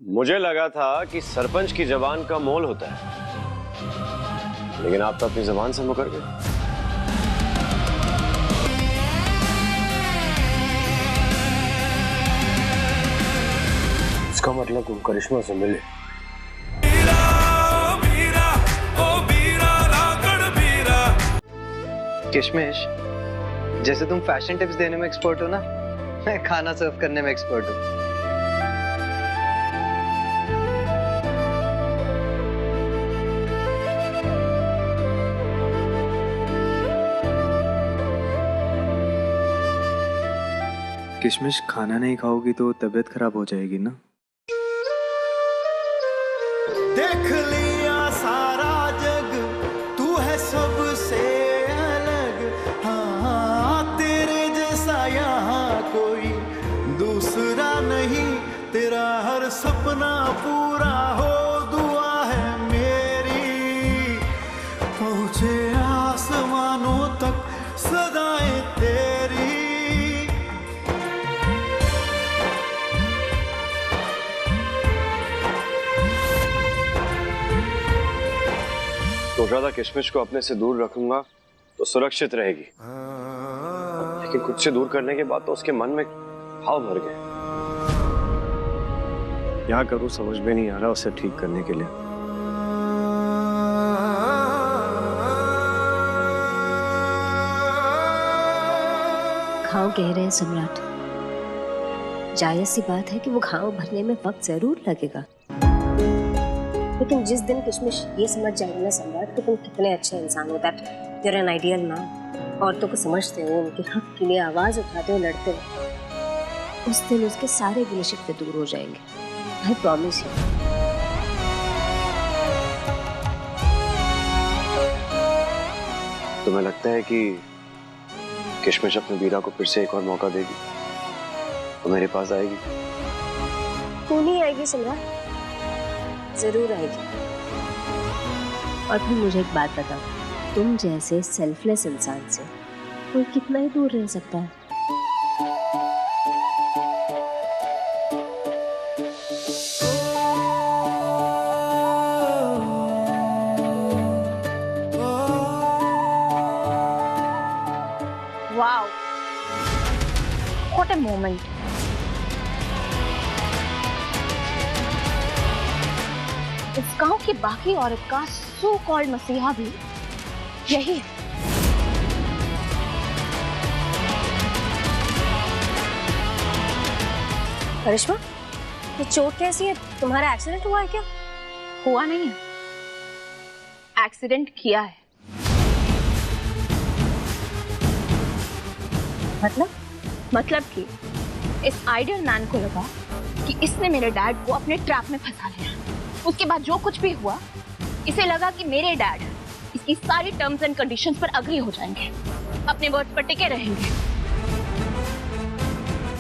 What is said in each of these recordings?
मुझे लगा था कि सरपंच की जबान का मोल होता है, लेकिन आप तो अपनी जबान से मुकर गए। इसका मतलब तुम करिश्मा से मिले। किशमिश, जैसे तुम फैशन टिप्स देने में एक्सपर्ट हो ना, मैं खाना सर्व करने में एक्सपर्ट हूँ। किशमिश, खाना नहीं खाओगी तो तबीयत खराब हो जाएगी ना। देख लिया सारा जग, तू है सबसे अलग। हाँ, तेरे जैसा यहाँ कोई दूसरा नहीं। तेरा हर सपना पूरा हो, दुआ है मेरी। पहुँचे आसमानों तक सदाएं तेरी। सोचा था किशमिश को अपने से दूर रखूंगा तो सुरक्षित रहेगी, लेकिन खुद से दूर करने के बाद तो उसके मन में भाव भर गए। क्या करूं समझ में नहीं आ रहा उसे ठीक करने के लिए। घाव गहरे हैं सम्राट, जायज सी बात है कि वो घाव भरने में वक्त जरूर लगेगा, लेकिन जिस दिन किशमिश ये समझ जाएगी ना सम्राट कि तुम कितने अच्छे इंसान हो, that you are an ideal man, औरतों को समझते हो, उनके हक के लिए आवाज उठाते हो, लड़ते हो, उस दिन उसके सारे गिले शिकवे दूर हो जाएंगे। I promise you. तुम्हें लगता है कि किशमिश अपने वीरा को फिर से एक और मौका देगी तो मेरे पास आएगी? क्यों नहीं आएगी सम्राट, जरूर आएगी। और फिर मुझे एक बात बताओ, तुम जैसे सेल्फलेस इंसान से कोई कितना ही दूर रह सकता है? Wow, what a moment. इस गांव की बाकी औरत का सो कॉल्ड मसीहा भी यही है। करिश्मा, ये चोट कैसी है? तुम्हारा एक्सीडेंट हुआ है क्या? हुआ नहीं है, एक्सीडेंट किया है। मतलब कि इस आइडियल मैन को लगा कि इसने मेरे डैड को अपने ट्रैप में फंसा लिया। उसके बाद जो कुछ भी हुआ, इसे लगा कि मेरे डैड इसकी सारी टर्म्स एंड कंडीशंस पर अग्री हो जाएंगे, अपने वर्ड पर टिके रहेंगे।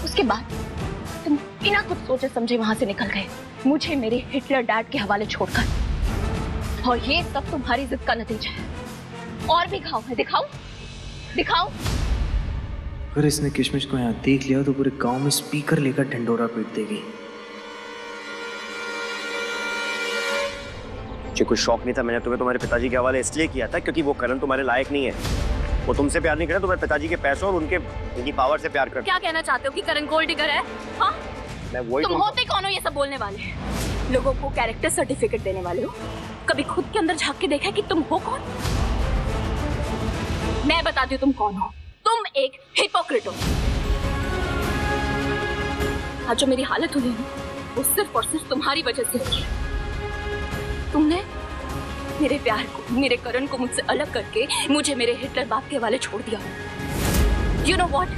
उसके बाद तुम बिना कुछ सोचे समझे वहां से निकल गए, मुझे मेरे हिटलर डैड के हवाले छोड़कर। और ये सब तुम्हारी जिद का नतीजा है। और भी घाव है, दिखाओ। अगर इसने किशमिश को यहाँ देख लिया तो पूरे गांव में स्पीकर लेकर ढंडोरा पीट देगी। मुझे कुछ शौक नहीं था। मैंने तुम्हें तुम्हारे पिताजी के हवाले इसलिए किया था क्योंकि वो करण तुम्हारे लायक नहीं है। वो तुमसे प्यार नहीं करे, तुम्हारे पिताजी के पैसों और उनकी पावर से प्यार करता। क्या कहना चाहते हो कि करण गोल्ड डिगर है? हाँ? मैं वही तुम होते कौन हो ये सब बोलने वाले? लोगों को कैरेक्टर सर्टिफिकेट देने वाले हो। कभी खुद के अंदर झांक के देखा है कि तुम हो कौन? मैं बताती हूँ तुम कौन हो। तुम एक हिपोक्रेट हो। आज जो मेरी हालत हुई है वो सिर्फ और सिर्फ तुम्हारी वजह से हुई है। तुमने मेरे प्यार को, मेरे करण को मुझसे अलग करके मुझे मेरे हिटलर बाप के हवाले छोड़ दिया। You know what?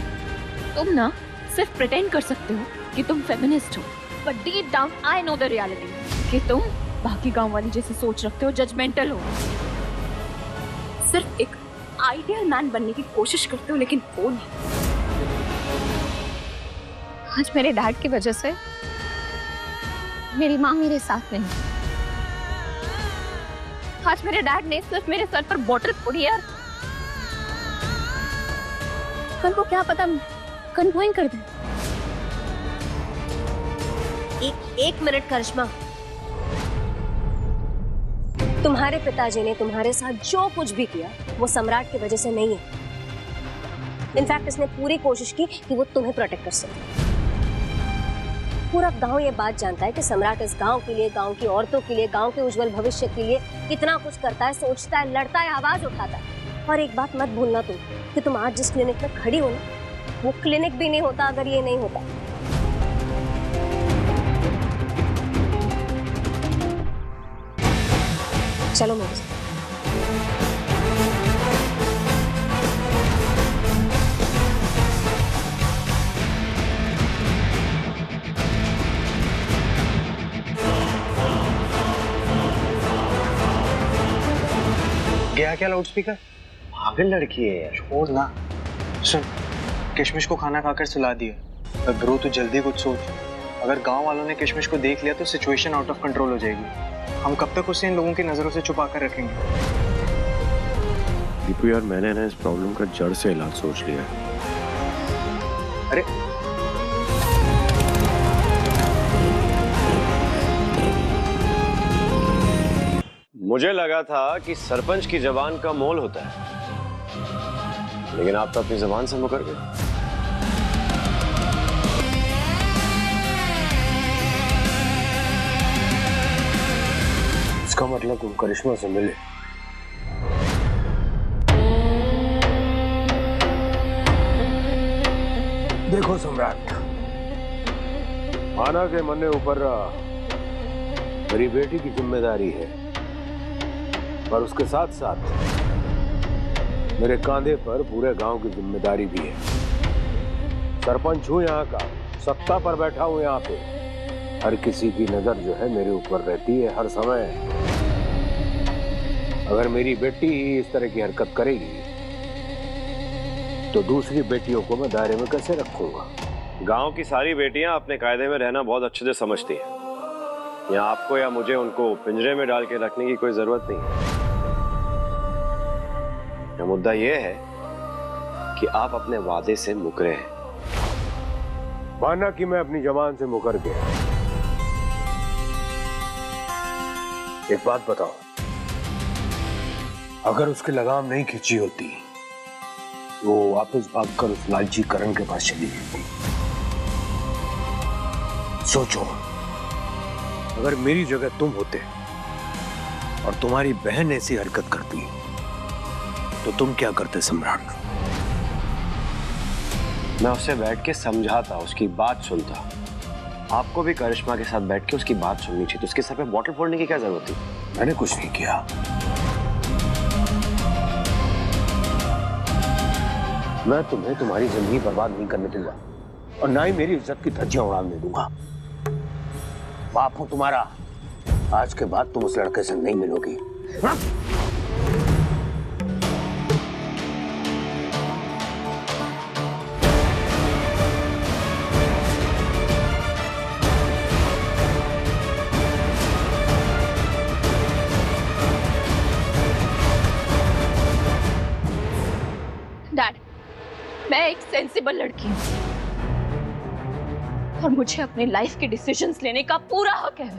तुम ना सिर्फ प्रिटेंड कर सकते हो कि तुम फेमिनिस्ट हो, but deep down I know the reality कि तुम बाकी गांव वाली जैसी सोच रखते हो, जजमेंटल हो। सिर्फ एक आइडियल मैन बनने की कोशिश करते हो, लेकिन वो नहीं। आज मेरे डैड की वजह से मेरी माँ मेरे साथ नहीं। आज मेरे डैड ने सिर्फ मेरे सर पर बॉटल फोड़ी है। कल को क्या पता कन्फर्म कर दे। एक मिनट करिश्मा, तुम्हारे पिताजी ने तुम्हारे साथ जो कुछ भी किया वो सम्राट की वजह से नहीं है। इनफैक्ट इसने पूरी कोशिश की कि वो तुम्हें प्रोटेक्ट कर सके। पूरा गांव ये बात जानता है कि सम्राट इस गांव के लिए, गांव की औरतों के लिए, गांव के उज्जवल भविष्य के लिए कितना कुछ करता है, सोचता है, लड़ता है, आवाज उठाता है। और एक बात मत भूलना तुम कि तुम आज जिस क्लिनिक में खड़ी हो ना, वो क्लिनिक भी नहीं होता अगर ये नहीं होता। चलो मेरे साथ। गया क्या लाउड स्पीकर? पागल लड़की है यार। छोड़ ना। सुन, किशमिश को खाना खाकर सुला दिया। ब्रो तू जल्दी कुछ सोच। अगर गांव वालों ने किशमिश को देख लिया तो सिचुएशन आउट ऑफ कंट्रोल हो जाएगी। हम कब तक उसे इन लोगों की नजरों से छुपा कर रखेंगे? दीपू यार, मैंने ना इस प्रॉब्लम का जड़ से इलाज सोच लिया है। अरे मुझे लगा था कि सरपंच की जबान का मोल होता है, लेकिन आप तो अपनी जबान से मुकर गए। इसका मतलब तुम करिश्मा से मिले। देखो सम्राट, माना के मन्ने ऊपर मेरी बेटी की जिम्मेदारी है, पर उसके साथ साथ मेरे कांधे पर पूरे गांव की जिम्मेदारी भी है। सरपंच हूं यहाँ का, सत्ता पर बैठा हूं यहाँ पे। हर किसी की नजर जो है मेरे ऊपर रहती है हर समय। अगर मेरी बेटी ही इस तरह की हरकत करेगी तो दूसरी बेटियों को मैं दायरे में कैसे रखूंगा? गांव की सारी बेटियां अपने कायदे में रहना बहुत अच्छे से समझती हैं। यहाँ आपको या मुझे उनको पिंजरे में डाल के रखने की कोई जरूरत नहीं है। मुद्दा यह है कि आप अपने वादे से मुकरे हैं। माना कि मैं अपनी जबान से मुकर गया। एक बात बताओ, अगर उसकी लगाम नहीं खींची होती वो वापस भागकर उस लालची करण के पास चली जाती। सोचो, अगर मेरी जगह तुम होते और तुम्हारी बहन ऐसी हरकत करती तो तुम क्या करते सम्राट? मैं उससे बैठ के समझाता, उसकी बात सुनता। आपको भी करिश्मा के साथ बैठ के उसकी बात सुननी चाहिए। तो उसके सर पे बॉटल फोड़ने की क्या जरूरत थी? मैंने कुछ नहीं किया। मैं तुम्हें तुम्हारी जिंदगी बर्बाद नहीं करने दूंगा और ना ही मेरी इज्जत की धज्जियां उड़ाने दूंगा। बाप हूं तुम्हारा, आज के बाद तुम उस लड़के से नहीं मिलोगी। डैड, मैं एक सेंसिबल लड़की हूँ और मुझे अपने लाइफ के डिसीजंस लेने का पूरा हक है।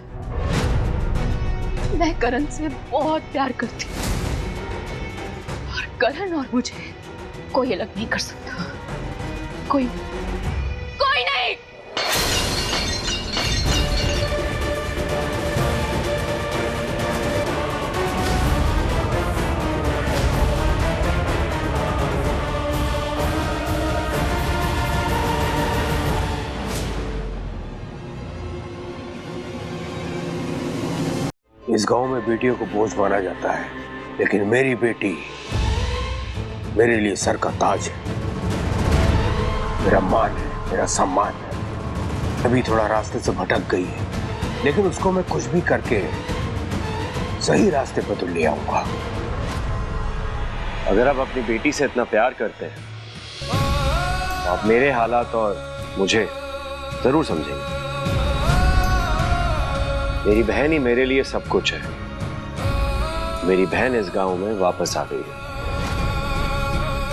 मैं करण से बहुत प्यार करती हूँ और करण और मुझे कोई अलग नहीं कर सकता। कोई नहीं। इस गांव में बेटियों को बोझ माना जाता है, लेकिन मेरी बेटी मेरे लिए सर का ताज है, मेरा मान है, मेरा सम्मान है। अभी थोड़ा रास्ते से भटक गई है, लेकिन उसको मैं कुछ भी करके सही रास्ते पर तो ले आऊंगा। अगर आप अपनी बेटी से इतना प्यार करते हैं तो आप मेरे हालात और मुझे जरूर समझेंगे। मेरी बहन ही मेरे लिए सब कुछ है। मेरी बहन इस गांव में वापस आ गई है।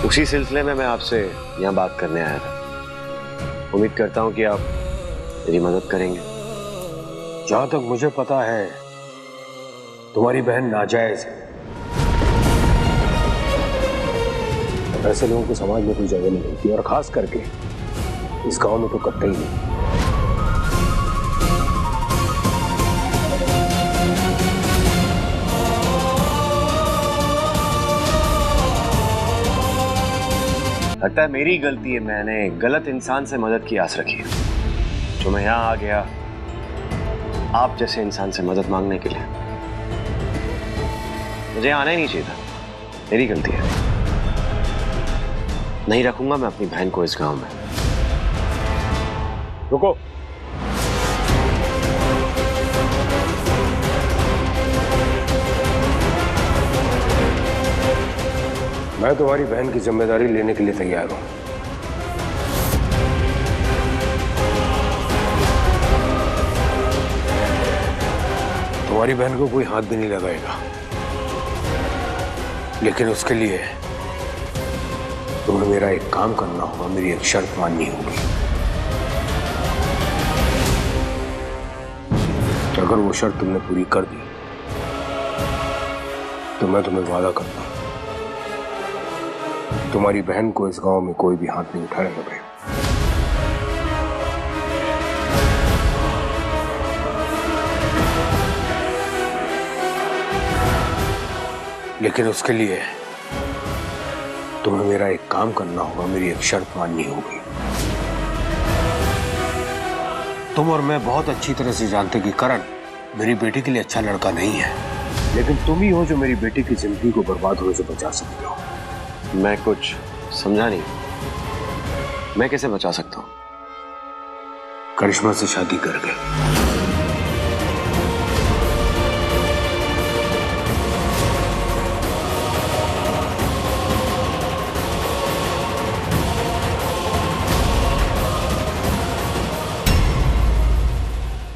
उसी सिलसिले में मैं आपसे यहाँ बात करने आया था। उम्मीद करता हूँ कि आप मेरी मदद करेंगे। जहां तक मुझे पता है तुम्हारी बहन नाजायज है। ऐसे लोगों को समाज में कोई जगह नहीं मिलती, और खास करके इस गांव में तो कतई नहीं। लगता है मेरी गलती है, मैंने गलत इंसान से मदद की आस रखी है। जो मैं यहाँ आ गया आप जैसे इंसान से मदद मांगने के लिए। मुझे आना ही नहीं चाहिए था, मेरी गलती है। नहीं रखूंगा मैं अपनी बहन को इस गांव में। रुको, मैं तुम्हारी बहन की जिम्मेदारी लेने के लिए तैयार हूं। तुम्हारी बहन को कोई हाथ भी नहीं लगाएगा, लेकिन उसके लिए तुम्हें मेरा एक काम करना होगा, मेरी एक शर्त माननी होगी। अगर वो शर्त तुमने पूरी कर दी तो मैं तुम्हें वादा करता हूं, तुम्हारी बहन को इस गांव में कोई भी हाथ नहीं उठाएगा भाई। लेकिन उसके लिए तुम्हें मेरा एक काम करना होगा, मेरी एक शर्त माननी होगी। तुम और मैं बहुत अच्छी तरह से जानते कि करण मेरी बेटी के लिए अच्छा लड़का नहीं है, लेकिन तुम ही हो जो मेरी बेटी की जिंदगी को बर्बाद होने से बचा सकते हो। मैं कुछ समझा नहीं, मैं कैसे बचा सकता हूँ? करिश्मा से शादी कर गए।